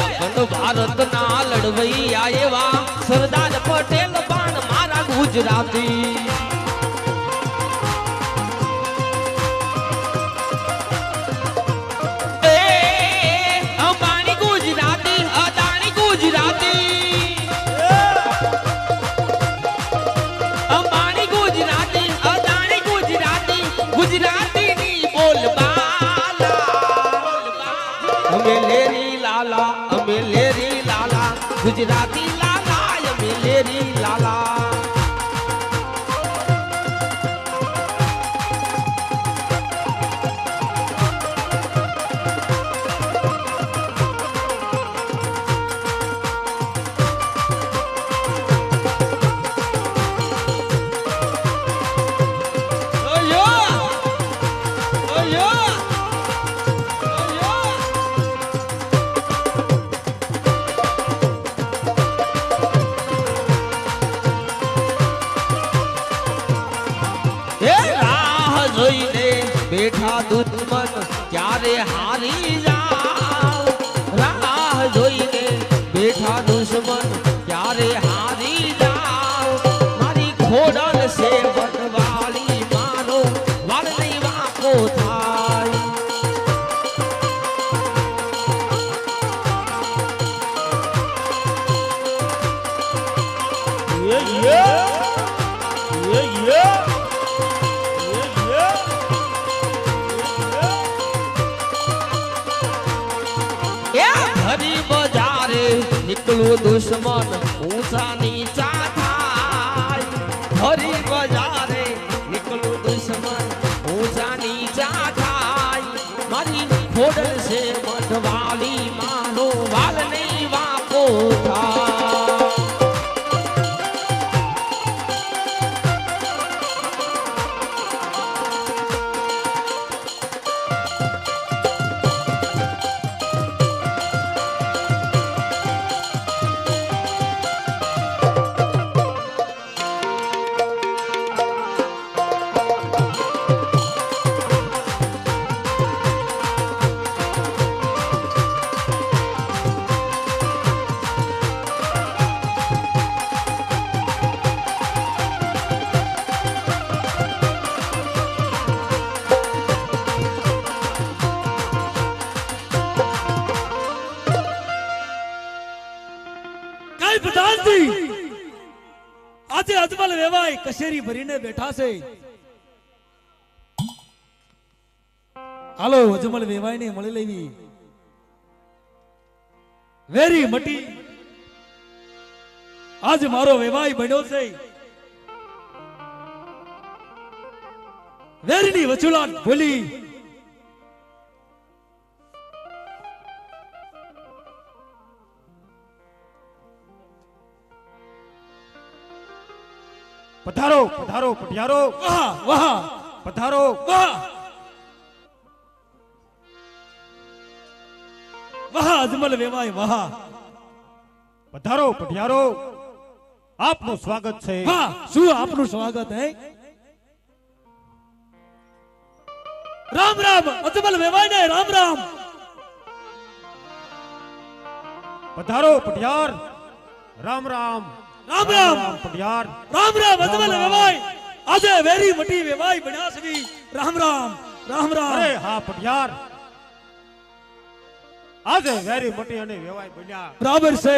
અખંડ ભારત ના લડવૈયા એવા સરદાર પટેલ પણ મારા ગુજરાતી અંબાણી ગુજરાતી અદાણી ગુજરાતી ગુજરાતીની બોલબાલા અમે લેરી લાલા ગુજરાતી લાલા અમે લેરી લાલા બેઠા દુશ્મન ક્યારે હારી જાવ રાહ જોઈને બેઠા દુશ્મન ક્યારે હારી જાવ મારી ખોડલ છે વનવાળી મારો વાળ નહીં વાંકો થાય એ ભરી બજારે નીકળું દુશ્મન ઊંચા નીચા થાય ભરી બજારે નીકળું દુશ્મન ઊંચા નીચા થાય મારી ખોડલ છે મઢવાલી માનો વાલ નહીં વાપો થાય કઈ પ્રધાનજી આજે અજમલ વેવાય કશેરી ભરીને બેઠા છે હાલો અજમલ વેવાય ને મળી લેવી વેરી મટી આજ મારો વેવાય બન્યો છે વેરીની વચુલાટ ભૂલી પધારો પધારો પટિયારો વાહ વાહ પધારો વાહ વાહ અજમલ વેવાય વાહ પધારો પટિયારો આપનું સ્વાગત છે વાહ શું આપનું સ્વાગત હે રામ રામ અજમલ વેવાય ને રામ રામ પધારો પટિયાર રામ રામ રામ રામ પટિયાર રામ રામ અજમલ વેવાય આજે વેરી મટી વેવાય બન્યા સવી રામ રામ રામ રામ અરે હા પટિયાર આજે વેરી મોટી અને વેવાય બન્યા બરાબર છે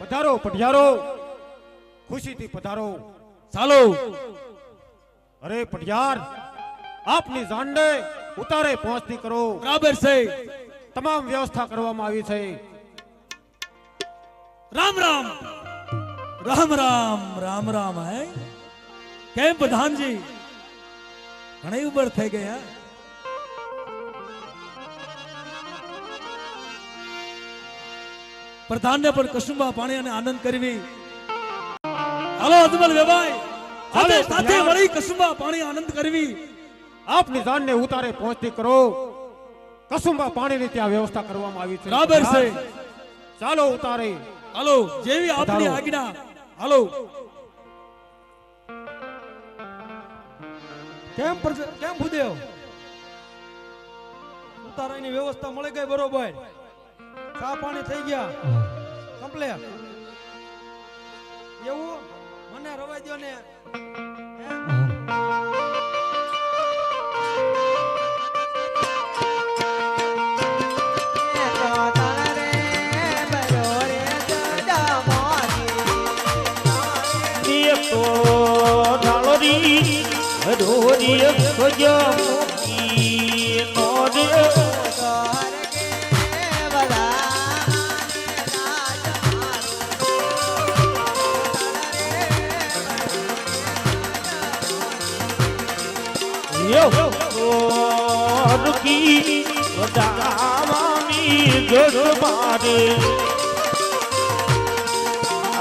પધારો પટિયારો ખુશીથી પધારો ચાલો અરે પટિયાર આપની જાનને ઉતારે પહોંચતી કરો બરાબર છે તમામ વ્યવસ્થા કરવામાં આવી છે રામ રામ રામ રામ રામ રામ હે કેમ પ્રધાનજી ઘણી ઉંમર થઈ ગઈ હે પ્રધાનને પણ કસુંબા પાણી અને આનંદ કરવી હાલો અજમલ વેવાય આજે સાથે મળી કસુંબા પાણી આનંદ કરવી આપની જાનને ઉતારે પહોંચતી કરો કસુંબા પાણીની ત્યાં વ્યવસ્થા કરવામાં આવી છે બરાબર છે ચાલો ઉતારે હાલો જેવી આપની પધારો. આજ્ઞા હાલો કેમ ભૂદેવ ઉતારાની વ્યવસ્થા મળી ગઈ બરોબર ચા પાણી થઈ ગયા કમ્પ્લેટ એવું મને રવાઈ દ્યો ને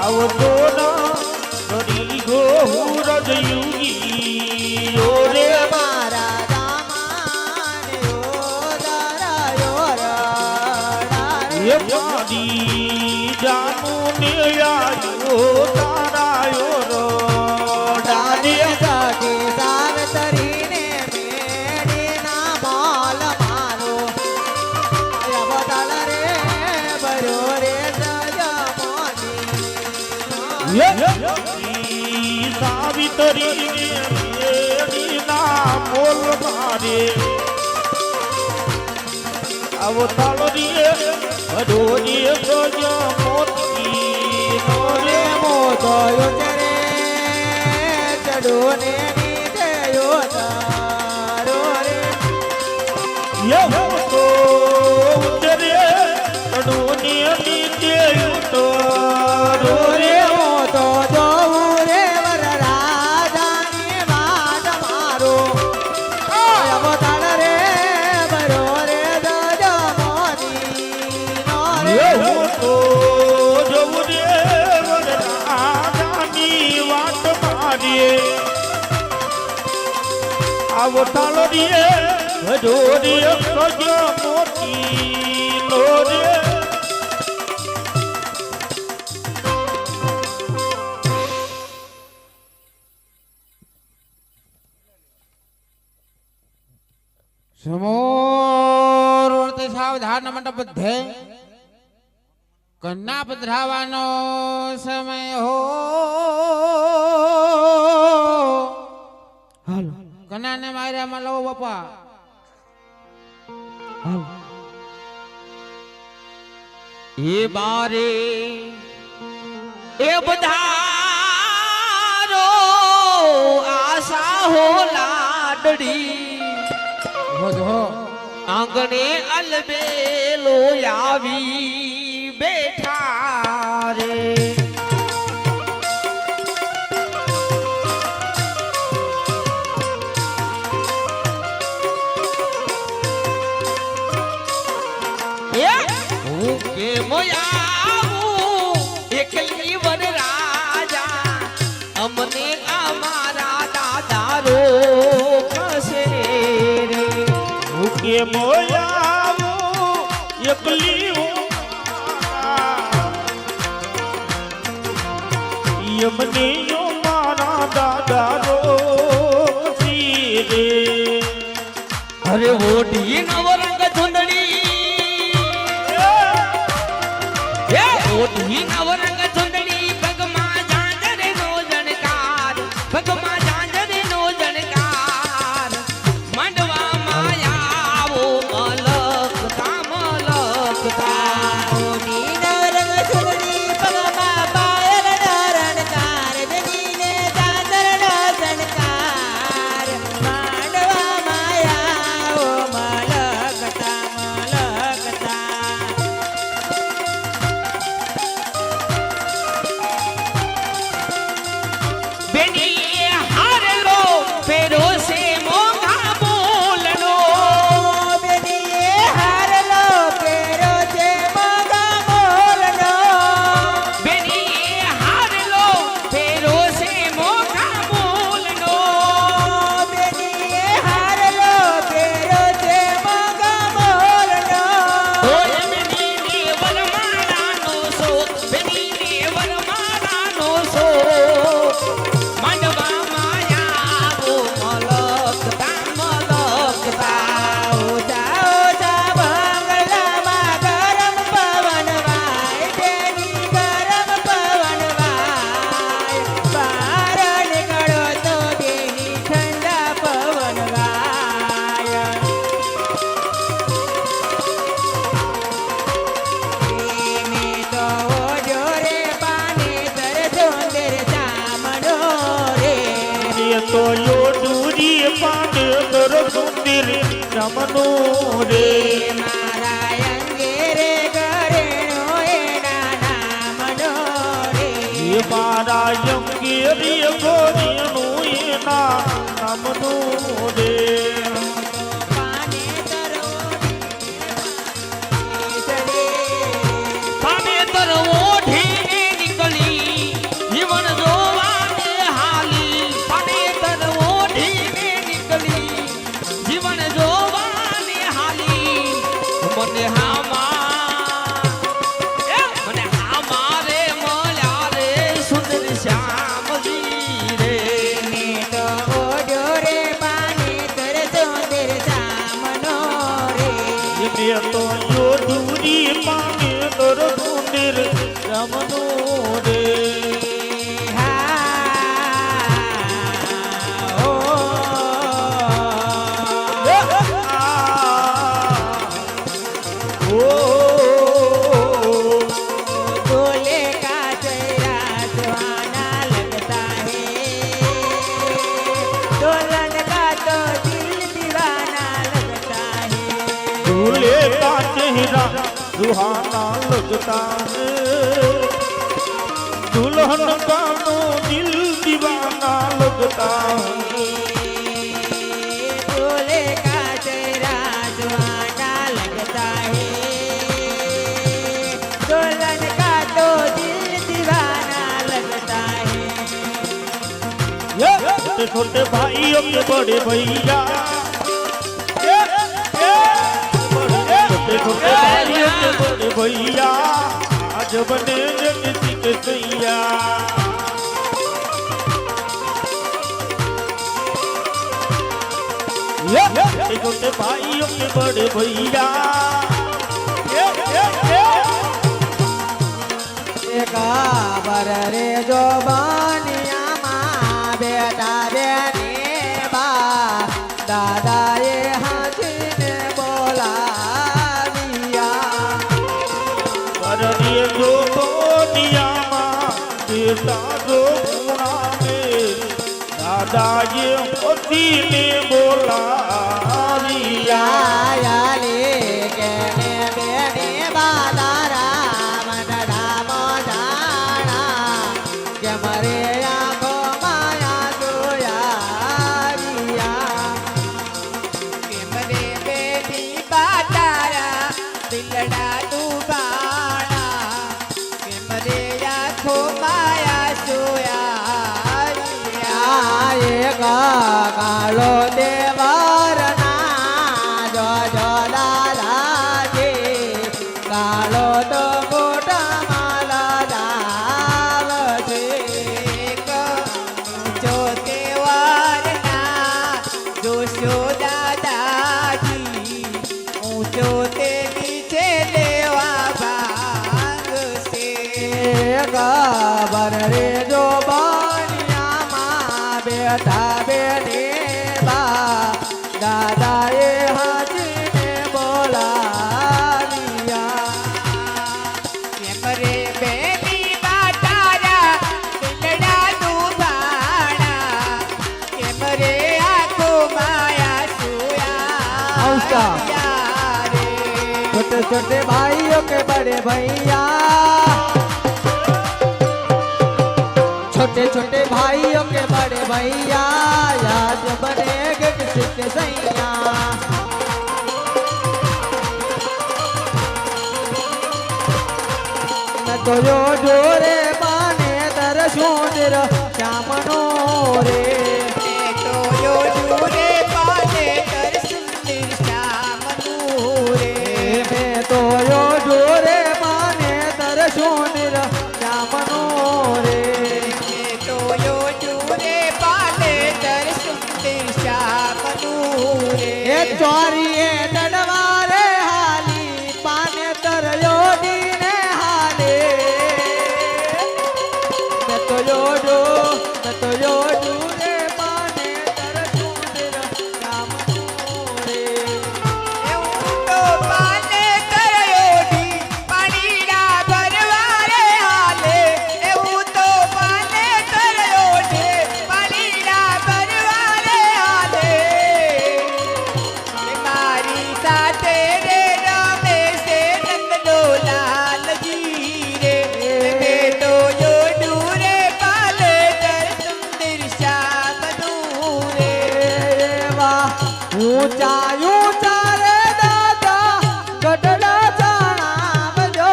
આવતો ના ગરી ગો રજ યુગી રે મારા દામાને ઓ દારાયો રડારે એ પાડી જાનુ ને આયો તારાયો ડાલે જાગે સાવતરીને મેડીના માલ મારો યવદલ રે બરો રે જયમોની સાવિત્રી ને ના મોલ મારે અવતાળ રે અડોરી પ્રજ મોતી રે મોદયો ચરે ને નીચે ઉતારો રે એવું તો ઉતરે તણુની નીચે ઉતારો રે હું તો જોઉં રે વરરાજાની વાટ મારો અવતાર રે બરો રે દજો મોની નો રે એવું તો જોઉં રે વરરાજાની વાટ મારીએ આવો તાલો રે હજોરી સજો મોતી નો રે સમોર વર્તે સાવધાન મંડપ બધે કન્યા પધરાવાનો સમય હો હાલો કન્યાને માર્યા માં લો બાપા એ બારે એ બધારો આશા હો લાડડી હો જો આંગણે અલબેલો આવી બેઠા રે હું કે મોયાવું એકલી વર રાજા અમને અમારા દાદારો કસે રે કે મોયાવો એકલી યમને યો મારા દાદા રો રે અરે ઓઢી નવરંગ ચુંદડી એ ઓઢી નવરંગ ચુંદડી પગમાં ઝાંઝર નો જણકાર પગમાં ઝાંઝર નો જણકાર માંડવા માયાવો મલકતા બેની હારલો ફેરો સે મોંઘા બોલનો બેની હારલો પેરો છે મગા મોરનો બેની હારલો ફેરો સે મોંઘા બોલનો બેની હારલો પેરો છે મગા મોરનો ઓય બેની ને વરમાળાનો સો બેની ને વરમાળાનો સો માંડવા માયાવો મલકતા ઓજા ઓજા બંગલામાં ગરમ પવન વાય તેની ગરમ પવન વાય બહાર નીકળો તો તેની ઠંડા પવન વાય પ્રેમે તો ઓજો રે પાને તર સુંદર ચામડો રે એ તો લોડુરી પાંડે તર સુંદર રમનો રે મારા અંગે રે ઘરેણો એના નામનો રે એ મારા યંગેરી ગોરીનું એના નામનું રે પાને તરો પાને તર ઓઢીને નીકળી જીવન જોવાને હાલી પાને તર ઓઢીને નીકળી જીવન જોવાને હાલી મને મને હામારે મળ્યા રે સુંદર શ્યામજી રે ને તો ઓજો રે પાને हीरा सुहाना लगता है दुल्हन का तो दिल दीवाना लगता है दूल्हे का चेहरा सुहाना लगता है दुल्हन का तो दिल दीवाना लगता है छोटे छोटे भाइयों के बड़े भैया छोटे छोटे भाइयों के बड़े भैया आज बने किसी के सैया छोटे छोटे भाइयों के बड़े भैया बर रे जो बानिया माँ बेटा बेने बा दादा ये हाथी ने बोला दिया करनिए जो बोलिया माँ बेटा जो गुणा में दादा ये होती ने बोला दिया या ले कहने बेने बादा राम राम जाना के मरे आंखों माया सोया रिया के मरे बेटी बातारा दिलड़ा डूबाना के मरे आंखों माया सोया रिया ये कालो देवरना जो जो लाला जी कालो तो गोटा माला दाल जी जो देवरना जो शो दादाजी ऊंचो ते नीचे लेवा भांग से गाबर रे जो बानिया माँ बेटा बेने बा दादा ये हाथी ने बोला दिया मरे बेनी बातारा दिलड़ा डूबाना के मरे आंखों माया सोया रे छोटे छोटे भाइयों के बड़े भैया छोटे छोटे भाइयों के बड़े भैया याद बनेगे किसी के सैया न तो जो जोरे पाने दर्शों श्यामनो रे तो जो जोरे पाने दर्शन श्यामनो रे मैं तो जो जोरे पाने दर्शों श्यामनो रे तो यो जोरे पाने दर्शन श्यामनो रे चोरिए दड़वारे हाली पाने तर योगी ने हाले मैं तो यो रे पाने तर सुंदर श्यामनो रे तो पाने तर योगी पानी ना भरवारे हाले तो पाने तर योगी पानी ना भरवारे हाले मारी साथे रे रामे से नंदनो लाल जी रे मैं तो यो डूरे पाले तर सुंदर श्याम दूरे वाह ऊंचा ऊंचा रे दादा गडड़ा जाना बजो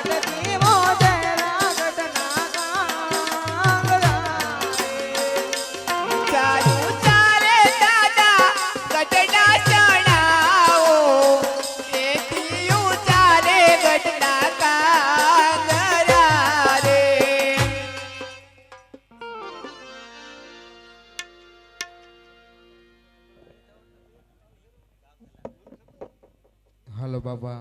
गडती मोजे गडना गांगरा चारू चारे दादा गडना चढ़ाओ लेतियों चारे गडना कांगरा रे હાલો બાબા